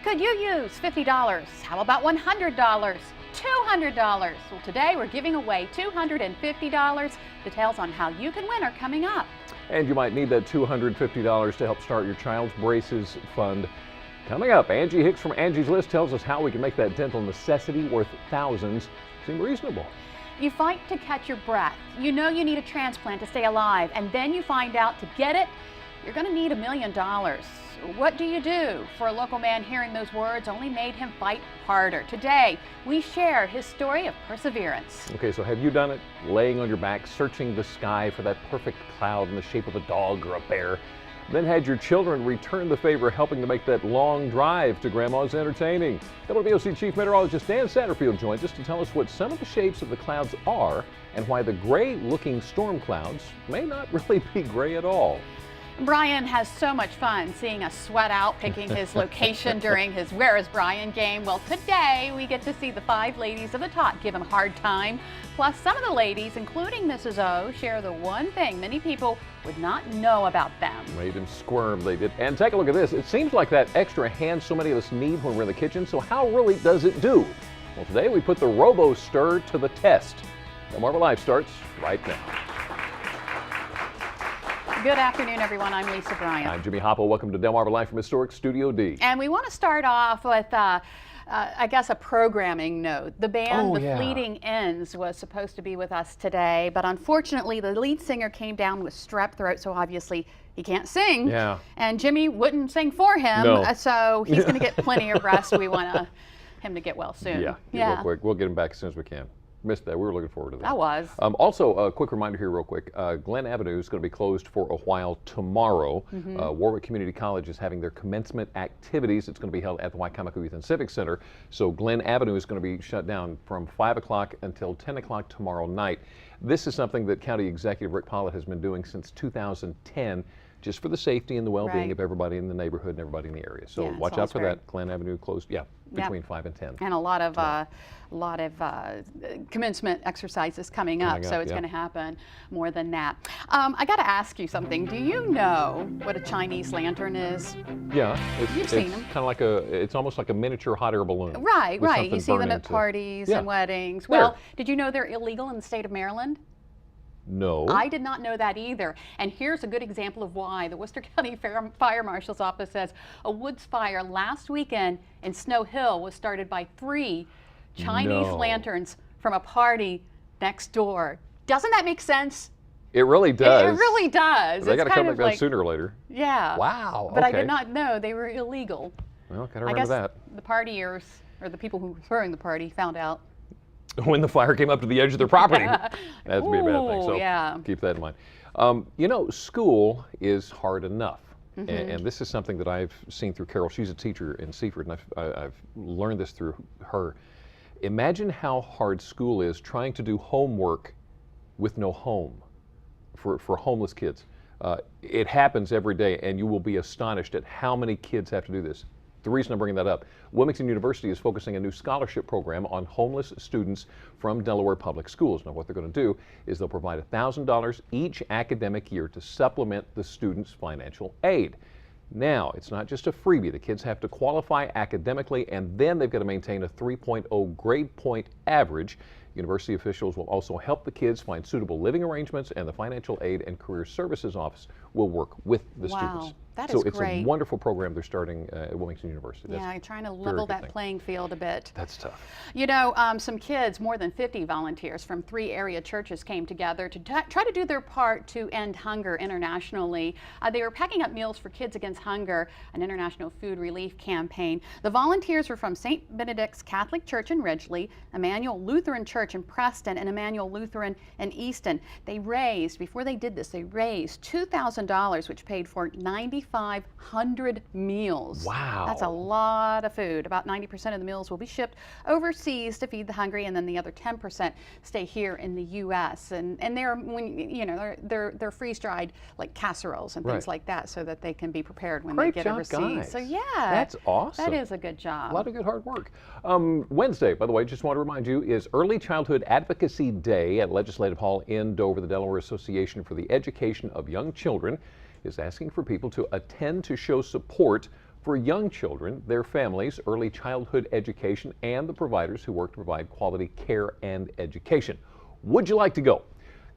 could you use $50? How about $100? $200? Well, today we're giving away $250. Details on how you can win are coming up. And you might need that $250 to help start your child's braces fund. Coming up, Angie Hicks from Angie's List tells us how we can make that dental necessity worth thousands seem reasonable. You fight to catch your breath. You know you need a transplant to stay alive, and then you find out to get it, you're going to need $1 million. What do you do? For a local man, hearing those words only made him fight harder. Today, we share his story of perseverance. Okay, so have you done it? Laying on your back, searching the sky for that perfect cloud in the shape of a dog or a bear? Then had your children return the favor, helping to make that long drive to Grandma's entertaining. WBOC Chief Meteorologist Dan Satterfield joins us to tell us what some of the shapes of the clouds are and why the gray-looking storm clouds may not really be gray at all. Brian has so much fun seeing us sweat out picking his location during his Where is Brian game. Well, today we get to see the 5 ladies of the top give him a hard time. Plus, some of the ladies, including Mrs. O, share the one thing many people would not know about them. Made them squirm, they did. And take a look at this. It seems like that extra hand so many of us need when we're in the kitchen, so how really does it do? Well, today we put the Robo-Stir to the test. Delmarva Live starts right now. Good afternoon, everyone. I'm Lisa Bryant. I'm Jimmy Hoppo. Welcome to Delmarva Live from Historic Studio D. And we want to start off with, I guess, a programming note. The band, The Fleeting Ends, was supposed to be with us today, but unfortunately, the lead singer came down with strep throat, so obviously he can't sing. Yeah. And Jimmy wouldn't sing for him, so he's going to get plenty of rest. We want him to get well soon. Yeah, real quick. We'll get him back as soon as we can. Missed that. We were looking forward to that. I was. Also, a quick reminder here real quick. Glen Avenue is going to be closed for a while tomorrow. Warwick Community College is having their commencement activities. It's going to be held at the Waikamaku Youth and Civic Center. So Glen Avenue is going to be shut down from 5 o'clock until 10 o'clock tomorrow night. This is something that County Executive Rick Pollitt has been doing since 2010. Just for the safety and the well-being of everybody in the neighborhood and everybody in the area. So watch out for that. Glen Avenue closed, between 5 and 10. And a lot of commencement exercises coming up, so it's going to happen more than that. I got to ask you something. Do you know what a Chinese lantern is? Yeah, you've seen them. Kind of like it's almost like a miniature hot air balloon. Right. You see them at parties and weddings. Well, did you know they're illegal in the state of Maryland? No. I did not know that either. And here's a good example of why. The Worcester County Fire Marshal's Office says a woods fire last weekend in Snow Hill was started by 3 Chinese lanterns from a party next door. Doesn't that make sense? It really does. It really does. They got to come back down sooner or later. Yeah. Wow. But I did not know they were illegal. Well, gotta remember that. The partiers, or the people who were throwing the party, found out when the fire came up to the edge of their property. That would be a bad thing, so keep that in mind. You know, school is hard enough, and this is something that I've seen through Carol. She's a teacher in Seaford, and I've learned this through her. Imagine how hard school is trying to do homework with no home for homeless kids. It happens every day, and you will be astonished at how many kids have to do this. The reason I'm bringing that up, Wilmington University is focusing a new scholarship program on homeless students from Delaware public schools. Now what they're going to do is they'll provide $1,000 each academic year to supplement the students' financial aid. Now, it's not just a freebie. The kids have to qualify academically, and then they've got to maintain a 3.0 grade point average. University officials will also help the kids find suitable living arrangements, and the Financial Aid and Career Services Office will work with the students. That is so it's great. a wonderful program they're starting at Wilmington University. Yeah, trying to level that playing field a bit. That's tough. You know, some kids, more than 50 volunteers from 3 area churches came together to try to do their part to end hunger internationally. They were packing up meals for Kids Against Hunger, an international food relief campaign. The volunteers were from St. Benedict's Catholic Church in Ridgely, Emmanuel Lutheran Church in Preston, and Emmanuel Lutheran in Easton. They raised, before they did this, they raised $2,000, which paid for 9,500 meals. Wow. That's a lot of food. About 90% of the meals will be shipped overseas to feed the hungry, and then the other 10% stay here in the U.S. And they're freeze-dried like casseroles and things like that, so that they can be prepared when they get overseas. Guys. So yeah, that's awesome. That is a good job. A lot of good hard work. Wednesday, by the way, just want to remind you, is Early Childhood Advocacy Day at Legislative Hall in Dover. The Delaware Association for the Education of Young Children is asking for people to attend to show support for young children, their families, early childhood education, and the providers who work to provide quality care and education. Would you like to go?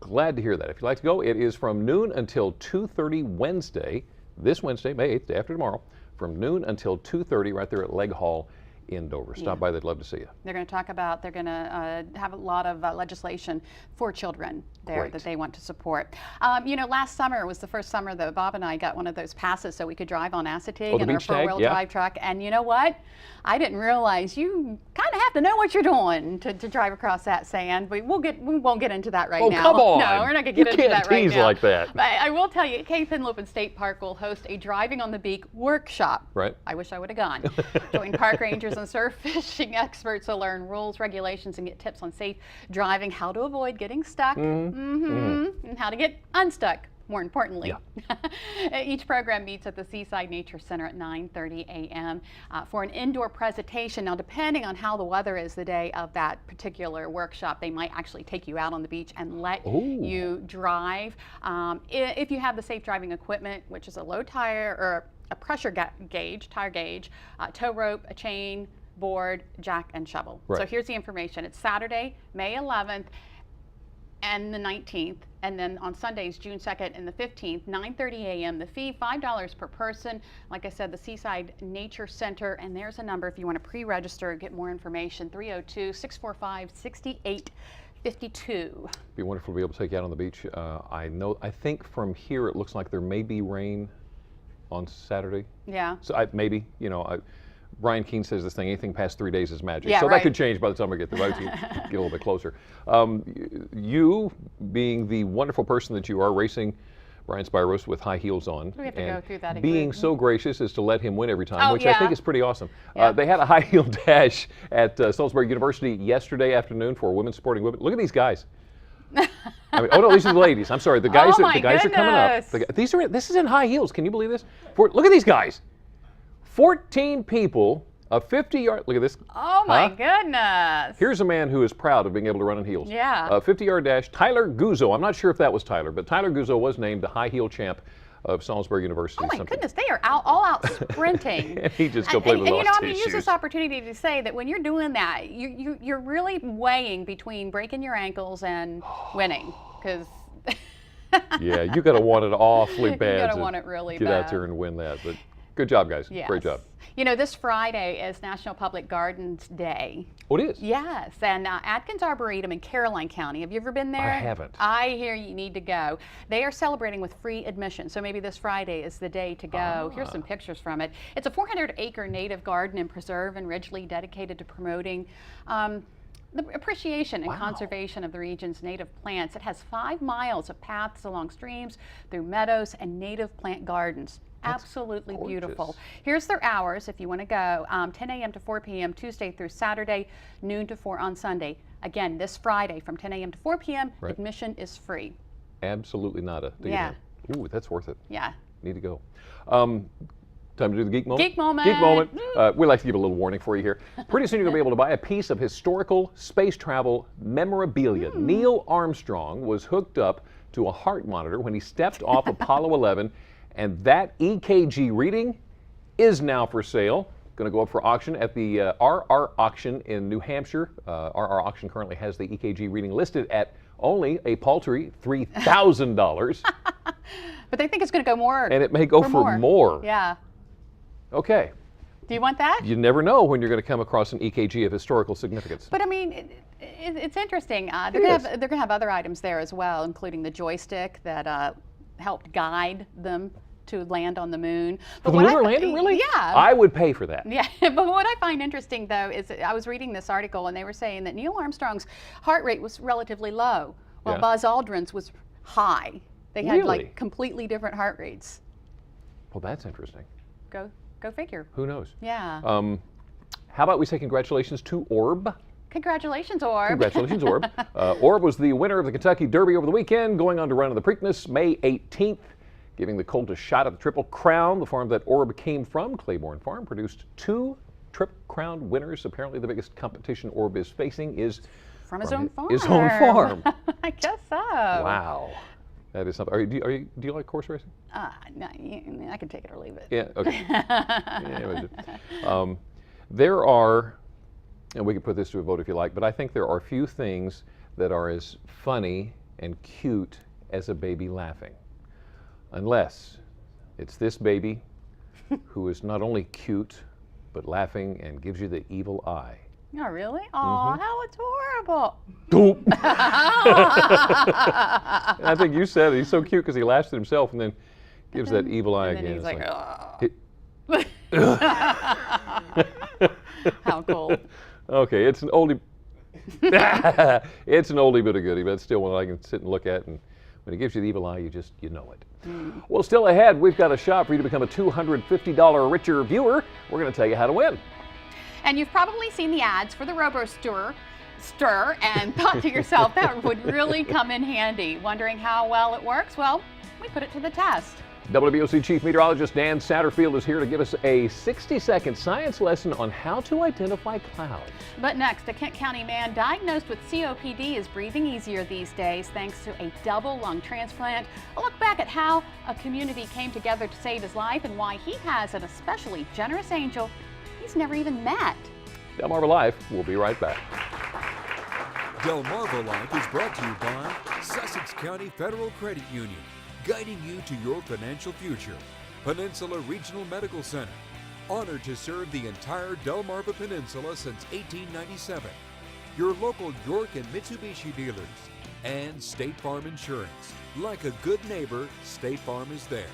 Glad to hear that. If you'd like to go, it is from noon until 2:30 Wednesday, this Wednesday, May 8th, day after tomorrow, from noon until 2:30 right there at Leg Hall in Dover. Stop by, they'd love to see you. They're going to talk about, they're going to have a lot of legislation for children there that they want to support. You know, last summer was the first summer that Bob and I got one of those passes so we could drive on acetate in our four-wheel drive truck. And you know what? I didn't realize you kind of have to know what you're doing to drive across that sand. But we won't get into that right now. Oh, come on. No, we're not going to get into that right now. You can't tease like that. But I will tell you, Cape Henlopen State Park will host a Driving on the Beach workshop. Right. I wish I would have gone. Join park rangers and surf fishing experts to learn rules, regulations, and get tips on safe driving, how to avoid getting stuck, and how to get unstuck, more importantly. Yeah. Each program meets at the Seaside Nature Center at 9:30 a.m. For an indoor presentation. Now, depending on how the weather is the day of that particular workshop, they might actually take you out on the beach and let you drive. If you have the safe driving equipment, which is a low tire or a pressure gauge, tire gauge, tow rope, a chain, board, jack, and shovel. Right. So here's the information. It's Saturday, May 11th and the 19th, and then on Sundays, June 2nd and the 15th, 9:30 a.m. The fee, $5 per person. Like I said, the Seaside Nature Center, and there's a number if you want to pre-register and get more information, 302-645-6852. Be wonderful to be able to take you out on the beach. I think from here it looks like there may be rain on Saturday. Yeah. So maybe, you know, Brian Keene says this thing, anything past 3 days is magic. Yeah, so right. That could change by the time we get there, right? Get a little bit closer. You being the wonderful person that you are, racing Brian Spyros with high heels on. We have to go through that again. Being so gracious as to let him win every time, which I think is pretty awesome. Yeah. They had a high heel dash at Salisbury University yesterday afternoon for women's sporting women. Look at these guys. I mean, oh no, these are the ladies. I'm sorry, the guys. The guys are coming up. This is in high heels. Can you believe this? Look at these guys. 14 people, a 50-yard. Look at this. Oh my goodness. Here's a man who is proud of being able to run in heels. Yeah. A 50-yard dash. Tyler Guzzo. I'm not sure if that was Tyler, but Tyler Guzzo was named the high heel champ of Salisbury University. Oh my goodness, they are all out sprinting. And he just go play with and, you know, I'm his going to use shoes. this opportunity to say that when you're doing that, you're really weighing between breaking your ankles and winning, because yeah, you got to want it awfully bad. You got to want it really bad. Get out there and win that. But good job, guys. Yes. Great job. You know, this Friday is National Public Gardens Day. Oh, it is? Yes, and Adkins Arboretum in Caroline County. Have you ever been there? I haven't. I hear you need to go. They are celebrating with free admission, so maybe this Friday is the day to go. Here's some pictures from it. It's a 400-acre native garden and preserve in Ridgely dedicated to promoting the appreciation and conservation of the region's native plants. It has 5 miles of paths along streams, through meadows, and native plant gardens. Absolutely beautiful. Here's their hours if you want to go. 10 a.m. to 4 p.m. Tuesday through Saturday, noon to 4 on Sunday. Again, this Friday from 10 a.m. to 4 p.m. Admission is free. Absolutely nada. Yeah. Ooh, that's worth it. Yeah. Need to go. Time to do the geek moment? Geek moment. Geek moment. We like to give a little warning for you here. Pretty soon you're going to be able to buy a piece of historical space travel memorabilia. Neil Armstrong was hooked up to a heart monitor when he stepped off Apollo 11, and that EKG reading is now for sale. Going to go up for auction at the RR Auction in New Hampshire. RR Auction currently has the EKG reading listed at only a paltry $3,000. But they think it's going to go more. And it may go for more. Yeah. Okay. Do you want that? You never know when you're going to come across an EKG of historical significance. But I mean, it's interesting. They're going to have other items there as well, including the joystick that helped guide them to land on the moon. But the lunar landing, really? Yeah. I would pay for that. Yeah, but what I find interesting, though, is I was reading this article, and they were saying that Neil Armstrong's heart rate was relatively low, while Buzz Aldrin's was high. They had like completely different heart rates. Well, that's interesting. Go figure. Who knows? Yeah. How about we say congratulations to Orb? Congratulations, Orb. Congratulations, Orb. Orb was the winner of the Kentucky Derby over the weekend, going on to run in the Preakness May 18th, giving the colt a shot at the Triple Crown. The farm that Orb came from, Claiborne Farm, produced 2 Triple Crown winners. Apparently the biggest competition Orb is facing is from his own farm. His own farm. I guess so. Wow. That is something. Do you like horse racing? No, I can take it or leave it. Yeah, okay. Yeah, there are, and we can put this to a vote if you like, but I think there are few things that are as funny and cute as a baby laughing. Unless it's this baby who is not only cute, but laughing and gives you the evil eye. Oh, really? Oh, how it's horrible. Doop. I think you said it. He's so cute because he laughs at himself and then gives that evil eye and again. He's like, oh. How cool. Okay, it's an oldie. It's an oldie but a goodie, but it's still one I can sit and look at, and when he gives you the evil eye, you know it. Well, still ahead, we've got a shot for you to become a $250 richer viewer. We're going to tell you how to win. And you've probably seen the ads for the Robo-Stir and thought to yourself, that would really come in handy. Wondering how well it works? Well, we put it to the test. WBOC Chief Meteorologist Dan Satterfield is here to give us a 60-second science lesson on how to identify clouds. But next, a Kent County man diagnosed with COPD is breathing easier these days thanks to a double lung transplant. A look back at how a community came together to save his life and why he has an especially generous angel he's never even met. Delmarva Life, we'll be right back. Delmarva Life is brought to you by Sussex County Federal Credit Union, guiding you to your financial future. Peninsula Regional Medical Center, honored to serve the entire Delmarva Peninsula since 1897. Your local York and Mitsubishi dealers. And State Farm Insurance. Like a good neighbor, State Farm is there.